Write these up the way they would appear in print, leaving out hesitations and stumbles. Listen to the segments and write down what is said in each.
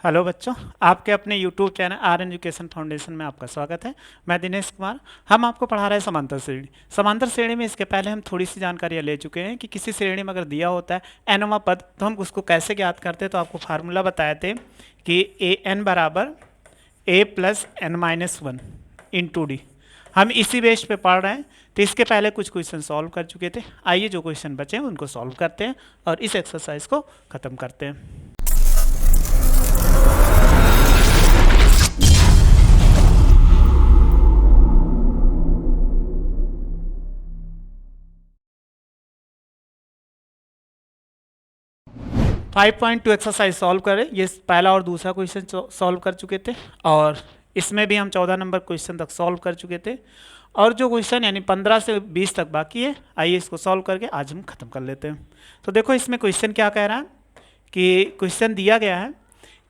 Hello बच्चों, आपके अपने YouTube channel are an education foundation में आपका स्वागत है। मैं दिनेश कुमार। हम आपको पढ़ा रहे हैं समांतर श्रेणी। समांतर श्रेणी में इसके पहले हम थोड़ी सी जानकारियाँ ले चुके हैं कि किसी श्रेणी में अगर दिया होता है एनवा पद तो हम उसको कैसे ज्ञात करते हैं। तो आपको फार्मूला बताए थे कि ए एन बराबर A plus N minus one into D. हम इसी बेस पे पढ़ रहे हैं। तो इसके पहले कुछ क्वेश्चन सॉल्व कर चुके थे। आइए जो क्वेश्चन बचे हैं उनको सॉल्व करते हैं और इस एक्सरसाइज को ख़त्म करते हैं। 5.2 एक्सरसाइज सॉल्व करें। ये पहला और दूसरा क्वेश्चन सॉल्व कर चुके थे और इसमें भी हम 14 नंबर क्वेश्चन तक सॉल्व कर चुके थे और जो क्वेश्चन यानी 15 से 20 तक बाकी है, आइए इसको सॉल्व करके आज हम ख़त्म कर लेते हैं। तो देखो इसमें क्वेश्चन क्या कह रहा है कि क्वेश्चन दिया गया है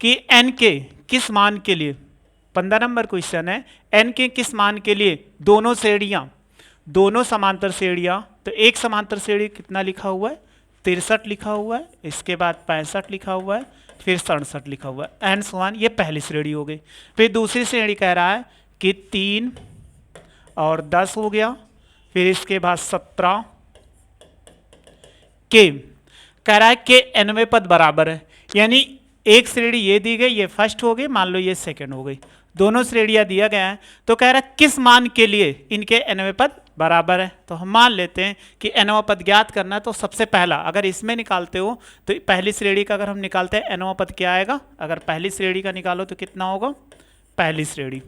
कि एन के किस मान के लिए, 15 नंबर क्वेश्चन है, एन के किस मान के लिए दोनों श्रेणियाँ, दोनों समांतर श्रेणियाँ। तो एक समांतर श्रेणी कितना लिखा हुआ है, 63 लिखा हुआ है, इसके बाद 65 लिखा हुआ है, फिर 67 लिखा हुआ है, एंड सो ऑन। ये पहली श्रेणी हो गई। फिर दूसरी श्रेणी कह रहा है कि 3 और 10 हो गया, फिर इसके बाद 17 के कह रहा है कि nवें पद बराबर है। यानी एक श्रेणी ये दी गई, ये फर्स्ट हो गई, मान लो ये सेकंड हो गई, दोनों श्रेणियां दिया गया है। तो कह रहा है किस मान के लिए इनके nवें पद बराबर है। तो हम मान लेते हैं कि nवां पद ज्ञात करना है। तो सबसे पहला अगर इसमें निकालते हो तो पहली श्रेणी का अगर हम निकालते हैं nवां पद क्या आएगा, अगर पहली श्रेणी का निकालो तो कितना होगा, पहली श्रेणी।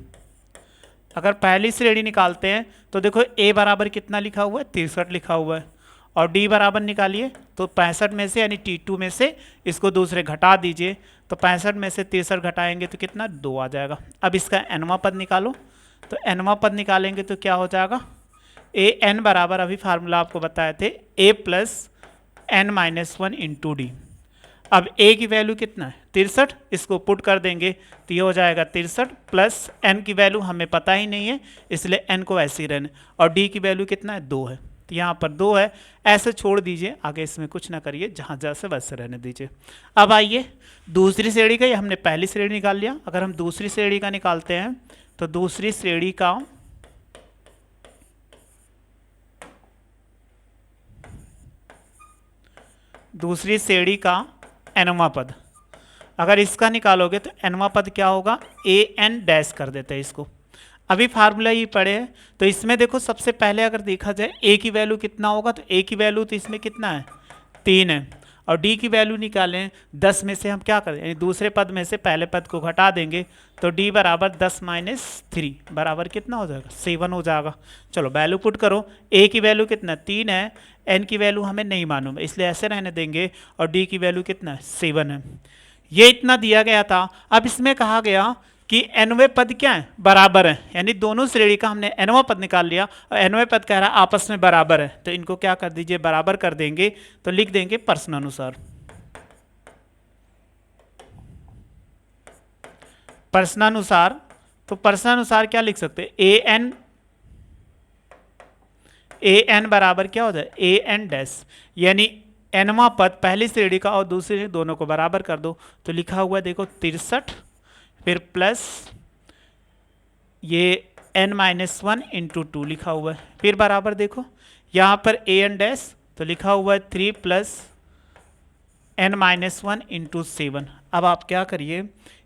अगर पहली श्रेणी निकालते हैं तो देखो a बराबर कितना लिखा हुआ है, 63 लिखा हुआ है, और d बराबर निकालिए तो 65 में से यानी T2 में से इसको दूसरे घटा दीजिए। तो 65 में से 63 घटाएंगे तो कितना, 2 आ जाएगा। अब इसका nवां पद निकालो। तो nवां पद निकालेंगे तो क्या हो जाएगा, ए एन बराबर, अभी फार्मूला आपको बताए थे, a plus N minus one into d. अब a की वैल्यू कितना है, 63, इसको पुट कर देंगे तो ये हो जाएगा 63 प्लस n की वैल्यू हमें पता ही नहीं है, इसलिए n को ऐसे ही रहने, और d की वैल्यू कितना है, 2 है। तो यहाँ पर 2 है, ऐसे छोड़ दीजिए, आगे इसमें कुछ ना करिए, जहाँ जैसे वैसे रहने दीजिए। अब आइए दूसरी श्रेणी का, ये हमने पहली श्रेणी निकाल लिया। अगर हम दूसरी श्रेणी का निकालते हैं तो दूसरी श्रेणी का nवां पद, अगर इसका निकालोगे तो nवां पद क्या होगा, ए एन डैश कर देते हैं इसको। अभी फार्मूला ये पढ़े हैं तो इसमें देखो सबसे पहले अगर देखा जाए a की वैल्यू कितना होगा, तो a की वैल्यू तो इसमें कितना है, 3 है, और d की वैल्यू निकालें 10 में से हम क्या करें, यानी दूसरे पद में से पहले पद को घटा देंगे तो d बराबर 10 माइनस 3 बराबर कितना हो जाएगा, 7 हो जाएगा। चलो वैल्यू पुट करो, a की वैल्यू कितना 3 है, n की वैल्यू हमें नहीं मालूम इसलिए ऐसे रहने देंगे, और d की वैल्यू कितना है, 7 है। ये इतना दिया गया था। अब इसमें कहा गया कि nवें पद क्या है, बराबर है, यानी दोनों श्रेणी का हमने nवां पद निकाल लिया और nवें पद कह रहा है आपस में बराबर है। तो इनको क्या कर दीजिए, बराबर कर देंगे। तो लिख देंगे प्रश्नानुसार। प्रश्नानुसार, तो प्रश्नानुसार क्या लिख सकते हैं, ए एन बराबर क्या हो जाए, ए एन डैश, यानी nवां पद पहली श्रेणी का और दूसरी श्रेणी दोनों को बराबर कर दो। तो लिखा हुआ है देखो 63, फिर प्लस ये n माइनस वन इंटू 2 लिखा हुआ है, फिर बराबर देखो यहाँ पर ए एन डैश, तो लिखा हुआ है 3 plus n minus one into 7। अब आप क्या करिए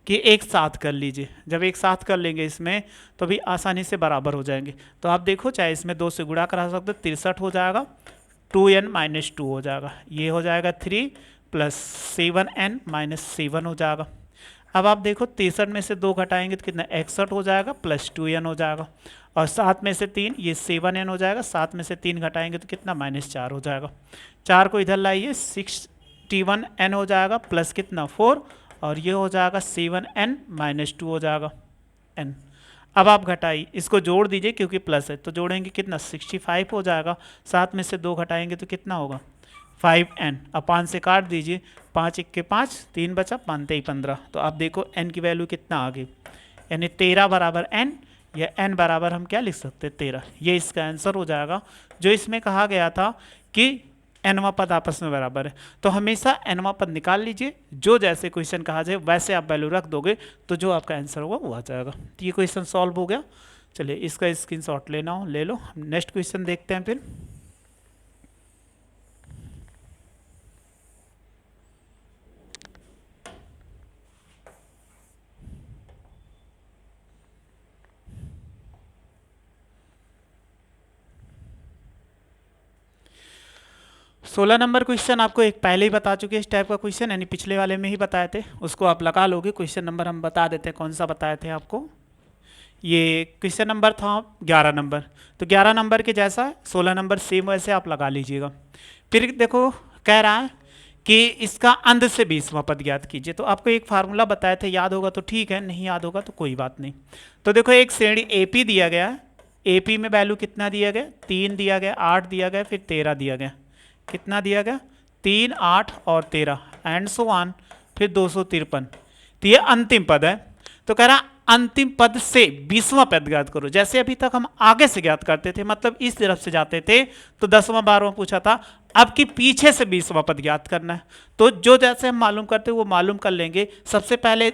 कि एक साथ कर लीजिए, जब एक साथ कर लेंगे इसमें तो भी आसानी से बराबर हो जाएंगे। तो आप देखो चाहे इसमें 2 से गुणा करा सकते, 63 हो जाएगा, 2n माइनस 2 हो जाएगा, ये हो जाएगा 3 प्लस 7n माइनस 7 हो जाएगा। अब आप देखो 63 में से 2 घटाएंगे तो कितना, 61 हो जाएगा, प्लस 2n हो जाएगा, और 7 में से 3 ये 7n हो जाएगा, 7 में से 3 घटाएंगे तो कितना, -4 हो जाएगा। 4 को इधर लाइए, 61n हो जाएगा, प्लस कितना 4, और ये हो जाएगा 7n माइनस 2 हो जाएगा n। अब आप घटाइए, इसको जोड़ दीजिए क्योंकि प्लस है, तो जोड़ेंगे कितना, 65 हो जाएगा, 7 में से 2 घटाएंगे तो कितना होगा, 5n। अब 5 से काट दीजिए, 5 1 के 5, 3 बचा, 5 3 15। तो आप देखो n की वैल्यू कितना आ गई, यानी 13 बराबर n, या n बराबर हम क्या लिख सकते हैं, 13। ये इसका आंसर हो जाएगा। जो इसमें कहा गया था कि nवां पद आपस में बराबर है, तो हमेशा nवां पद निकाल लीजिए, जो जैसे क्वेश्चन कहा जाए वैसे आप वैल्यू रख दोगे तो जो आपका आंसर होगा वो आ जाएगा। तो ये क्वेश्चन सॉल्व हो गया। चलिए इसका स्क्रीनशॉट लेना हो ले लो। हम नेक्स्ट क्वेश्चन देखते हैं फिर। सोलह नंबर क्वेश्चन आपको एक पहले ही बता चुके हैं, इस टाइप का क्वेश्चन, यानी पिछले वाले में ही बताए थे, उसको आप लगा लोगे। क्वेश्चन नंबर हम बता देते हैं कौन सा बताए थे आपको। ये क्वेश्चन नंबर था 11 नंबर, तो 11 नंबर के जैसा 16 नंबर सेम वैसे आप लगा लीजिएगा। फिर देखो कह रहा है कि इसका अंध से 20वां पद ज्ञात कीजिए। तो आपको एक फार्मूला बताए थे, याद होगा तो ठीक है, नहीं याद होगा तो कोई बात नहीं। तो देखो एक श्रेणी AP दिया गया है, AP में वैल्यू कितना दिया गया, 3 दिया गया, 8 दिया गया, फिर 13 दिया गया। कितना दिया गया, 3, 8 और 13 एंड सो ऑन, फिर 253। तो ये अंतिम पद है। तो कह रहा अंतिम पद से 20वां पद ज्ञात करो। जैसे अभी तक हम आगे से ज्ञात करते थे, मतलब इस तरफ से जाते थे तो 10वां 12वां पूछा था, अब कि पीछे से 20वां पद ज्ञात करना है। तो जो जैसे हम मालूम करते वो मालूम कर लेंगे। सबसे पहले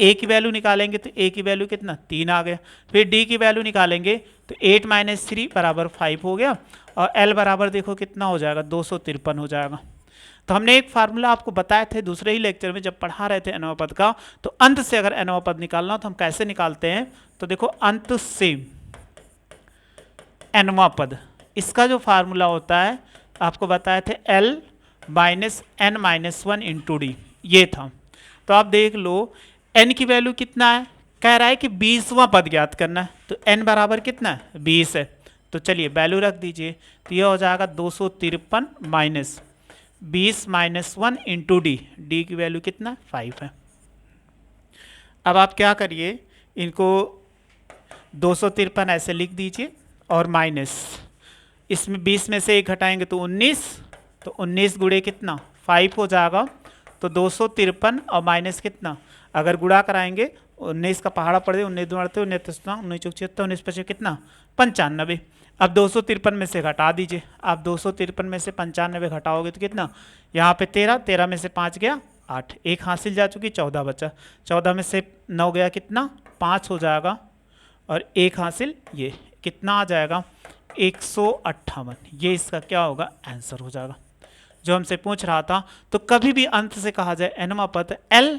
A की वैल्यू निकालेंगे तो A की वैल्यू कितना, 3 आ गया। फिर D की वैल्यू निकालेंगे तो 8 - 3 बराबर 5 हो गया, और L बराबर देखो कितना हो जाएगा, 253 हो जाएगा। तो हमने एक फार्मूला आपको बताए थे दूसरे ही लेक्चर में जब पढ़ा रहे थे nवां पद का। तो अंत से अगर nवां पद निकालना हो तो हम कैसे निकालते हैं, तो देखो अंत से nवां पद, इसका जो फार्मूला होता है आपको बताए थे L - n - 1 इंटू डी, ये था। तो आप देख लो n की वैल्यू कितना है, कह रहा है कि 20वां पद ज्ञात करना है, तो n बराबर कितना है, 20 है। तो चलिए वैल्यू रख दीजिए, तो यह हो जाएगा 253 माइनस 20 - 1 इंटू डी, डी की वैल्यू कितना 5 है। अब आप क्या करिए, इनको 253 ऐसे लिख दीजिए और माइनस, इसमें 20 में से 1 घटाएंगे तो 19, तो 19 गुणे कितना 5 हो जाएगा। तो 253 और माइनस कितना, अगर गुणा कराएंगे 19 का पहाड़ा पड़ जाए, 19 2 19 19 76 19 25 कितना 95। अब 253 में से घटा दीजिए, आप 253 में से 95 घटाओगे तो कितना, यहाँ पे 13, 13 में से 5 गया 8, एक हासिल जा चुकी, 14 बचा, 14 में से 9 गया कितना 5 हो जाएगा, और एक हासिल ये कितना आ जाएगा 158। ये इसका क्या होगा, आंसर हो जाएगा जो हमसे पूछ रहा था। तो कभी भी अंत से कहा जाए nवां पद L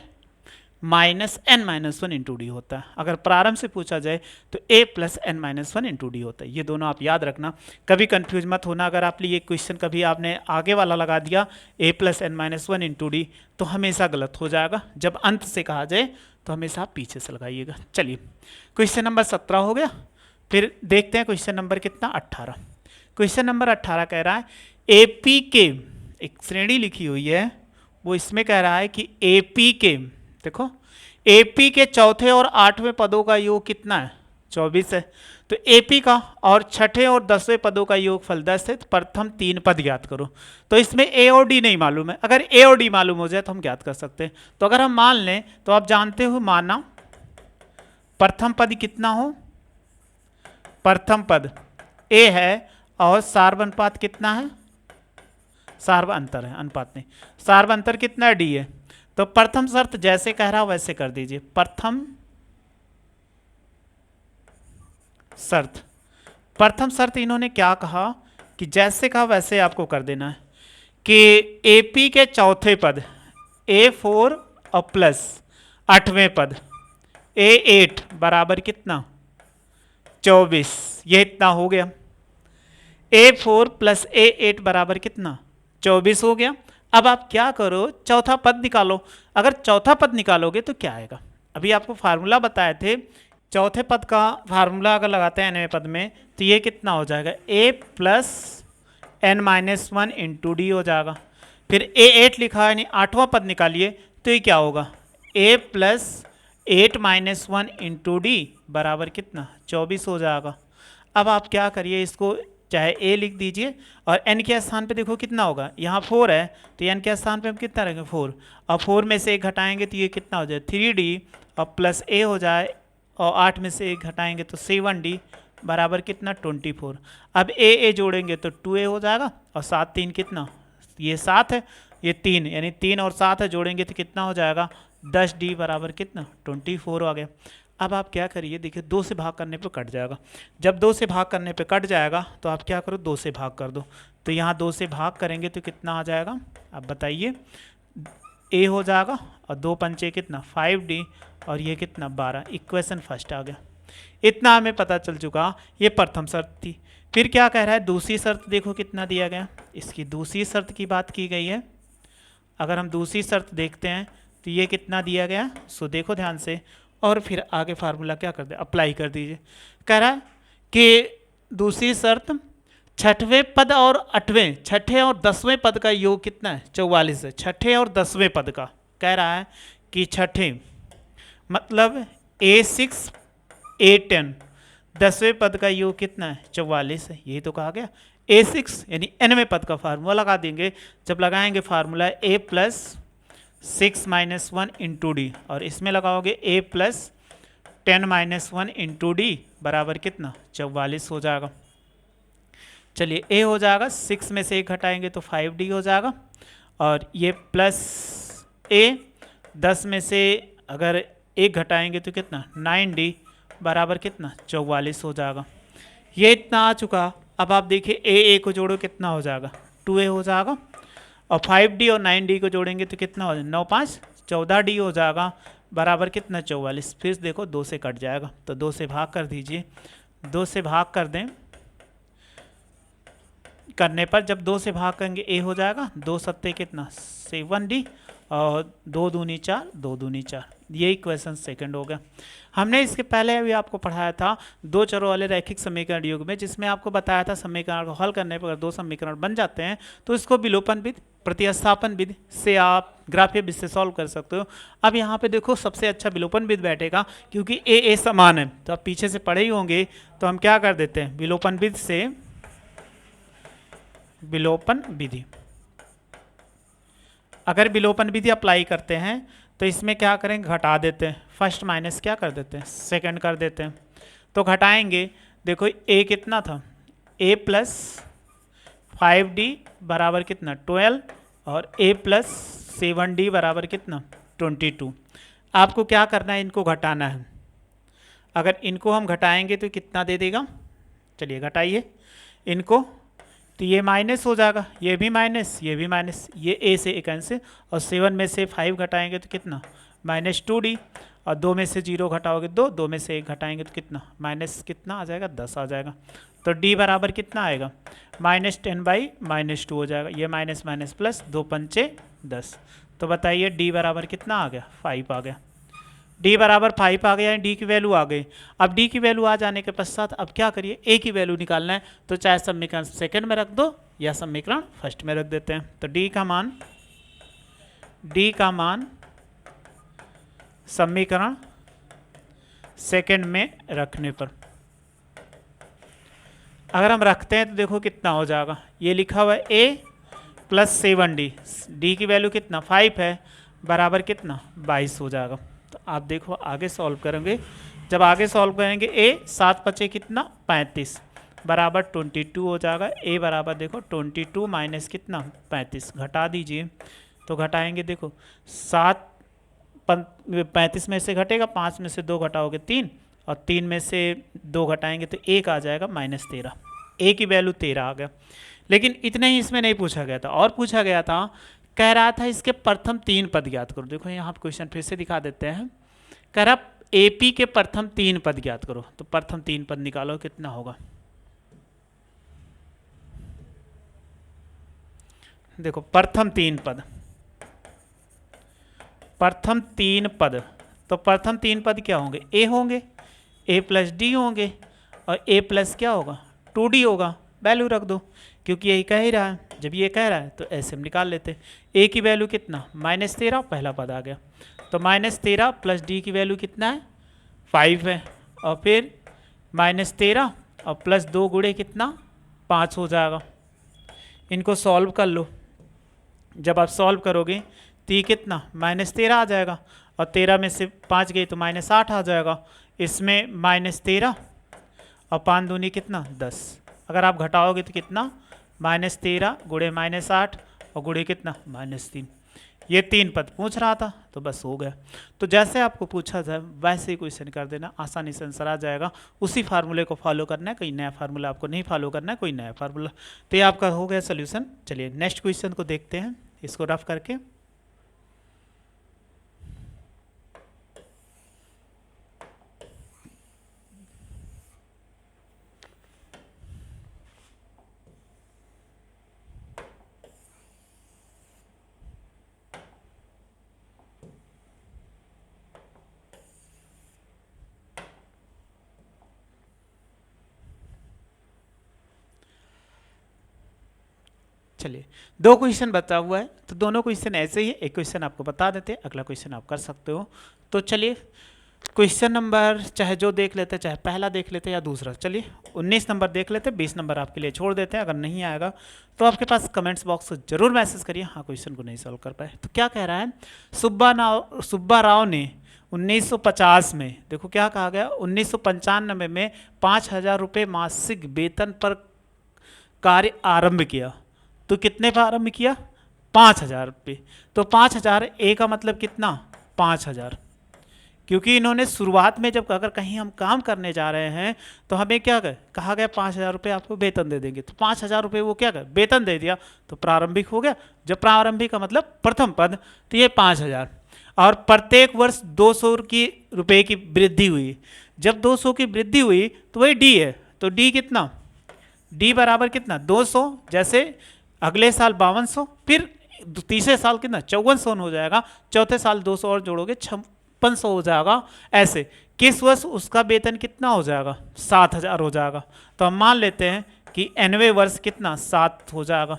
- n - 1 इंटू डी होता है। अगर प्रारंभ से पूछा जाए तो A + n - 1 इंटू डी होता है। ये दोनों आप याद रखना, कभी कंफ्यूज मत होना। अगर आप लिए क्वेश्चन कभी आपने आगे वाला लगा दिया A + n - 1 इंटू डी तो हमेशा गलत हो जाएगा। जब अंत से कहा जाए तो हमेशा आप पीछे से लगाइएगा। चलिए क्वेश्चन नंबर 17 हो गया। फिर देखते हैं क्वेश्चन नंबर कितना 18। क्वेश्चन नंबर 18 कह रहा है AP के, एक श्रेणी लिखी हुई है, वो इसमें कह रहा है कि AP के, देखो AP के चौथे और 8वें पदों का योग कितना है, 24 है। तो AP का और छठे और 10वें पदों का योगफल 10 है। तो प्रथम 3 पद ज्ञात करो। तो इसमें A और D नहीं मालूम है, अगर A और D मालूम हो जाए तो हम ज्ञात कर सकते हैं। तो अगर हम मान लें तो आप जानते हो, माना प्रथम पद कितना हो, प्रथम पद A है और सार्व अनुपात कितना है, सार्व अंतर है, अनुपात नहीं, सार्व अंतर कितना है, D है। तो प्रथम शर्त जैसे कह रहा वैसे कर दीजिए। प्रथम शर्त, प्रथम शर्त इन्होंने क्या कहा कि जैसे कहा वैसे आपको कर देना है कि AP के चौथे पद A4 और प्लस 8वें पद A8 बराबर कितना 24, ये इतना हो गया। A4 + A8 बराबर कितना 24 हो गया। अब आप क्या करो, चौथा पद निकालो। अगर चौथा पद निकालोगे तो क्या आएगा, अभी आपको फार्मूला बताए थे, चौथे पद का फार्मूला अगर लगाते हैं nवें पद में तो ये कितना हो जाएगा, A + n - 1 इंटू डी हो जाएगा। फिर A8 लिखा है, यानी 8वां पद निकालिए तो ये क्या होगा, A + 8 - 1 इंटू डी बराबर कितना 24 हो जाएगा। अब आप क्या करिए, इसको चाहे A लिख दीजिए और n के स्थान पे देखो कितना होगा, यहाँ 4 है तो n के स्थान पे हम कितना रखेंगे 4, और 4 में से 1 घटाएंगे तो ये कितना हो जाए 3D और प्लस A हो जाए, और 8 में से 1 घटाएंगे तो 7D बराबर कितना 24। अब A जोड़ेंगे तो 2A हो जाएगा, और 7 3 कितना ये 7 है, ये 3, यानी 3 और 7 है, जोड़ेंगे तो कितना हो जाएगा 10d बराबर कितना 24 आ गया। अब आप क्या करिए, देखिए 2 से भाग करने पे कट जाएगा। जब 2 से भाग करने पे कट जाएगा तो आप क्या करो 2 से भाग कर दो। तो यहाँ 2 से भाग करेंगे तो कितना आ जाएगा, अब बताइए, a हो जाएगा और 2 पंचे कितना 5d और ये कितना 12। इक्वेशन फर्स्ट आ गया। इतना हमें पता चल चुका, ये प्रथम शर्त थी। फिर क्या कह रहा है, दूसरी शर्त देखो कितना दिया गया। इसकी दूसरी शर्त की बात की गई है। अगर हम दूसरी शर्त देखते हैं तो ये कितना दिया गया, सो देखो ध्यान से, और फिर आगे फार्मूला क्या कर दे, अप्लाई कर दीजिए। कह रहा है कि दूसरी शर्त छठवें पद और आठवें, छठे और 10वें पद का योग कितना है 44 है। छठे और 10वें पद का कह रहा है कि छठे मतलब A6 A10, 10वें पद का योग कितना है 44 है, यही तो कहा गया। A6 यानी nवें पद का फार्मूला लगा देंगे। जब लगाएंगे फार्मूला A प्लस 6 माइनस 1 इंटू डी, और इसमें लगाओगे A प्लस 10 माइनस 1 इंटू डी बराबर कितना 44 हो जाएगा। चलिए A हो जाएगा, 6 में से 1 घटाएंगे तो 5d हो जाएगा, और ये प्लस A 10 में से अगर 1 घटाएंगे तो कितना 9d बराबर कितना 44 हो जाएगा। ये इतना आ चुका। अब आप देखिए A को जोड़ो कितना हो जाएगा 2A हो जाएगा, और 5d और 9d को जोड़ेंगे तो कितना हो जाएगा 9 5 14d हो जाएगा बराबर कितना 44। फिर देखो 2 से कट जाएगा तो 2 से भाग कर दीजिए। 2 से भाग कर दें, करने पर जब 2 से भाग करेंगे A हो जाएगा 2 सत्ते कितना 7d और 2 दूनी 4, 2 दूनी 4। ये इक्वेशन सेकंड हो गया। हमने इसके पहले भी आपको पढ़ाया था 2 चरों वाले रैखिक समीकरण युग में, जिसमें आपको बताया था समीकरण को हल करने पर अगर 2 समीकरण बन जाते हैं तो इसको विलोपन विधि प्रतिस्थापन विधि से आप ग्राफीय विधि से सॉल्व कर सकते हो। अब यहाँ पे देखो सबसे अच्छा विलोपन विधि बैठेगा, क्योंकि A समान है तो आप पीछे से पढ़े ही होंगे। तो हम क्या कर देते हैं, विलोपन विधि से विलोपन विधि, अगर विलोपन विधि अप्लाई करते हैं तो इसमें क्या करेंगे, घटा देते हैं। फर्स्ट माइनस क्या कर देते हैं सेकंड कर देते हैं। तो घटाएंगे, देखो A कितना था A प्लस 5d बराबर कितना 12 और A प्लस 7d बराबर कितना 22। आपको क्या करना है, इनको घटाना है। अगर इनको हम घटाएंगे तो कितना दे देगा, चलिए घटाइए इनको, तो ये माइनस हो जाएगा, ये भी माइनस, ये भी माइनस, ये A से एक कैंसिल, और 7 में से 5 घटाएंगे तो कितना -2d, और 2 में से 0 घटाओगे 2, 2 में से 1 घटाएंगे तो कितना माइनस कितना आ जाएगा 10 आ जाएगा। तो d बराबर कितना आएगा -10/-2 हो जाएगा। ये माइनस माइनस प्लस, 2 पंचे 10। तो बताइए d बराबर कितना आ गया 5 आ गया। d बराबर 5 आ गया, d की वैल्यू आ गई। अब d की वैल्यू आ जाने के पश्चात अब क्या करिए, a की वैल्यू निकालना है। तो चाहे समीकरण सेकंड में रख दो या समीकरण फर्स्ट में रख देते हैं। तो d का मान समीकरण सेकंड में रखने पर अगर हम रखते हैं तो देखो कितना हो जाएगा, ये लिखा हुआ है a प्लस 7d, d की वैल्यू कितना 5 है बराबर कितना 22 हो जाएगा। तो आप देखो आगे सॉल्व करेंगे, जब आगे सॉल्व करेंगे a 7 पचे कितना 35 बराबर 22 हो जाएगा। a बराबर देखो 22 माइनस कितना 35, घटा दीजिए। तो घटाएंगे, देखो 35 में से घटेगा, 5 में से 2 घटाओगे 3, और 3 में से 2 घटाएंगे तो 1 आ जाएगा -13। a की वैल्यू 13 आ गया। लेकिन इतना ही इसमें नहीं पूछा गया था, और पूछा गया था, कह रहा था इसके प्रथम 3 पद ज्ञात करो। देखो यहाँ क्वेश्चन फिर से दिखा देते हैं। कह रहा AP के प्रथम 3 पद ज्ञात करो। तो प्रथम 3 पद निकालो कितना होगा, देखो प्रथम 3 पद, प्रथम 3 पद, तो प्रथम 3 पद क्या होंगे, A होंगे, A प्लस डी होंगे, और A प्लस क्या होगा 2d होगा। वैल्यू रख दो, क्योंकि यही कह ही रहा है। जब ये कह रहा है तो ऐसे हम निकाल लेते हैं। A की वैल्यू कितना -13, पहला पद आ गया। तो -13 प्लस d की वैल्यू कितना है 5 है, और फिर -13 और प्लस 2 गुणे कितना 5 हो जाएगा। इनको सॉल्व कर लो। जब आप सॉल्व करोगे तो ये कितना -13 आ जाएगा, और 13 में से 5 गई तो -8 आ जाएगा। इसमें -13 और 5 दूनी कितना 10। अगर आप घटाओगे तो कितना -13 गुणे -8 और गुणे कितना -3। ये 3 पद पूछ रहा था तो बस हो गया। तो जैसे आपको पूछा जाए वैसे ही क्वेश्चन कर देना, आसानी से आंसर आ जाएगा। उसी फार्मूले को फॉलो करना है, कोई नया फार्मूला आपको नहीं फॉलो करना है, कोई नया फार्मूला। तो ये आपका हो गया सोल्यूशन। चलिए नेक्स्ट क्वेश्चन को देखते हैं, इसको रफ करके। चलिए 2 क्वेश्चन बचा हुआ है, तो दोनों क्वेश्चन ऐसे ही है। एक क्वेश्चन आपको बता देते हैं, अगला क्वेश्चन आप कर सकते हो। तो चलिए क्वेश्चन नंबर चाहे जो देख लेते हैं, चाहे पहला देख लेते हैं या दूसरा। चलिए 19 नंबर देख लेते हैं, 20 नंबर आपके लिए छोड़ देते हैं। अगर नहीं आएगा तो आपके पास कमेंट्स बॉक्स में जरूर मैसेज करिए, हाँ क्वेश्चन को नहीं सॉल्व कर पाए। तो क्या कह रहा है, सुब्बा राव ने 1950 में, देखो क्या कहा गया, 1995 में 5,000 रुपये मासिक वेतन पर कार्य आरंभ किया। तो कितने पर आरंभ किया, 5,000 रुपये। तो 5,000 ए का मतलब कितना, 5,000। क्योंकि इन्होंने शुरुआत में जब अगर कहीं हम काम करने जा रहे हैं तो हमें क्या कहा गया, 5,000 रुपये आपको वेतन दे देंगे। तो 5,000 रुपये वो क्या वेतन दे दिया, तो प्रारंभिक हो गया। जब प्रारंभिक का मतलब प्रथम पद, तो ये 5,000। और प्रत्येक वर्ष 200 रुपये की वृद्धि हुई। जब 200 की वृद्धि हुई तो वही डी है। तो डी कितना, डी बराबर कितना, 200। जैसे अगले साल 5200, फिर तीसरे साल कितना 5400 हो जाएगा, चौथे साल 200 और जोड़ोगे 5600 हो जाएगा। ऐसे किस वर्ष उसका वेतन कितना हो जाएगा, 7,000 हो जाएगा। तो हम मान लेते हैं कि 90वें वर्ष कितना 7 हो जाएगा।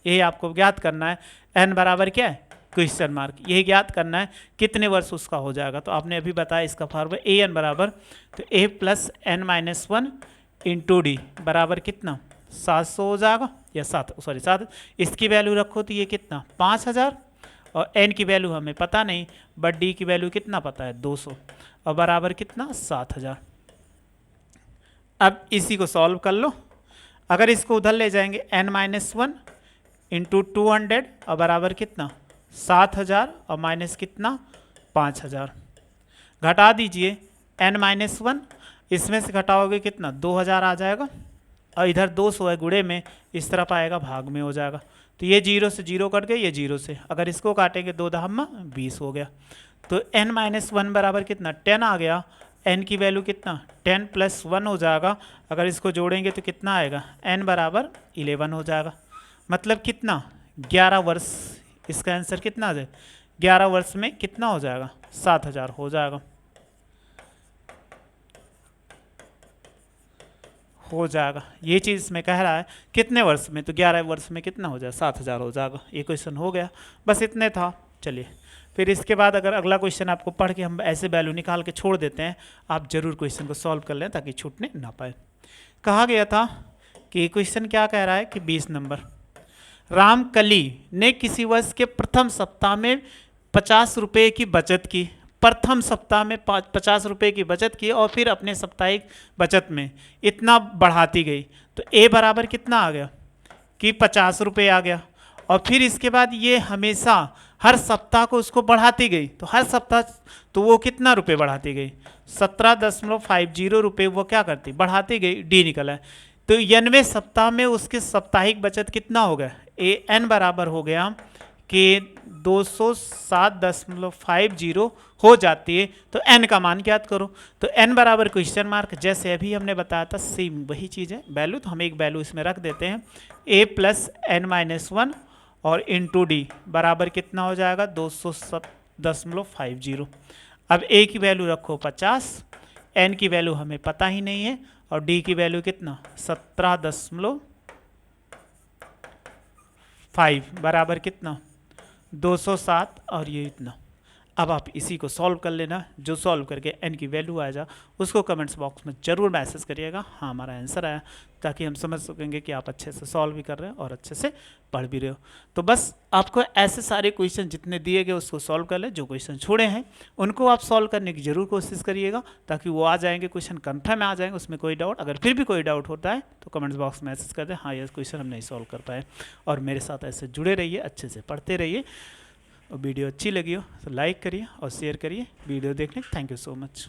यही आपको ज्ञात करना है। एन बराबर क्या है, क्वेश्चन मार्क, यही ज्ञात करना है कितने वर्ष उसका हो जाएगा। तो आपने अभी बताया इसका फॉर्मूला ए एन बराबर, तो ए प्लस एन माइनस 1 इंटू डी बराबर कितना 700 हो जाएगा, या 7। इसकी वैल्यू रखो तो ये कितना 5,000, और n की वैल्यू हमें पता नहीं, बट d की वैल्यू कितना पता है 200, और बराबर कितना 7,000। अब इसी को सॉल्व कर लो। अगर इसको उधर ले जाएंगे n-1 इंटू 200 और बराबर कितना 7,000 और माइनस कितना 5,000। घटा दीजिए n-1, इसमें से घटाओगे कितना 2,000 आ जाएगा, और इधर 200 है गुणे में, इस तरफ आएगा भाग में हो जाएगा। तो ये 0 से 0 कट गए, ये 0 से, अगर इसको काटेंगे 2 दहम्मा 20 हो गया। तो n-1 बराबर कितना 10 आ गया। n की वैल्यू कितना 10 + 1 हो जाएगा। अगर इसको जोड़ेंगे तो कितना आएगा, n बराबर 11 हो जाएगा। मतलब कितना 11 वर्ष। इसका आंसर कितना आ जाए, 11 वर्ष में कितना हो जाएगा 7,000 हो जाएगा, हो जाएगा। ये चीज़ इसमें कह रहा है कितने वर्ष में, तो 11 वर्ष में कितना हो जाए 7,000 हो जाएगा। ये क्वेश्चन हो गया, बस इतने था। चलिए फिर इसके बाद अगर अगला क्वेश्चन आपको पढ़ के हम ऐसे वैल्यू निकाल के छोड़ देते हैं, आप जरूर क्वेश्चन को सॉल्व कर लें ताकि छूटने ना पाए। कहा गया था कि क्वेश्चन क्या कह रहा है कि 20 नंबर, रामकली ने किसी वर्ष के प्रथम सप्ताह में 50 रुपये की बचत की। प्रथम सप्ताह में 50 रुपये की बचत की और फिर अपने साप्ताहिक बचत में इतना बढ़ाती गई। तो ए बराबर कितना आ गया कि 50 रुपये आ गया, और फिर इसके बाद ये हमेशा हर सप्ताह को उसको बढ़ाती गई। तो हर सप्ताह तो वो कितना रुपये बढ़ाती गई, 17.50 रुपये वो क्या करती बढ़ाती गई, डी निकला है। तो 90वें सप्ताह में उसके साप्ताहिक बचत कितना हो गया, ए एन बराबर हो गया कि 207.50 हो जाती है। तो n का मान ज्ञात करो। तो n बराबर क्वेश्चन मार्क, जैसे अभी हमने बताया था सेम वही चीज़ है वैल्यू। तो हम एक वैल्यू इसमें रख देते हैं, a + n-1 और इंटू डी बराबर कितना हो जाएगा 207.50। अब a की वैल्यू रखो 50, n की वैल्यू हमें पता ही नहीं है, और d की वैल्यू कितना 17.5 बराबर कितना 207, और ये इतना। अब आप इसी को सॉल्व कर लेना, जो सॉल्व करके n की वैल्यू आ जा उसको कमेंट्स बॉक्स में ज़रूर मैसेज करिएगा, हाँ हमारा आंसर आया, ताकि हम समझ सकेंगे कि आप अच्छे से सॉल्व भी कर रहे हैं और अच्छे से पढ़ भी रहे हो। तो बस आपको ऐसे सारे क्वेश्चन जितने दिए गए उसको सॉल्व कर ले, जो क्वेश्चन छोड़े हैं उनको आप सॉल्व करने की जरूर कोशिश करिएगा, ताकि वो आ जाएंगे, क्वेश्चन कन्फर्म आ जाएंगे, उसमें कोई डाउट, अगर फिर भी कोई डाउट होता है तो कमेंट्स बॉक्स में मैसेज कर दें, हाँ ये क्वेश्चन हम नहीं सॉल्व कर पाए। और मेरे साथ ऐसे जुड़े रहिए, अच्छे से पढ़ते रहिए, और वीडियो अच्छी लगी हो तो लाइक करिए और शेयर करिए। वीडियो देखने थैंक यू सो मच।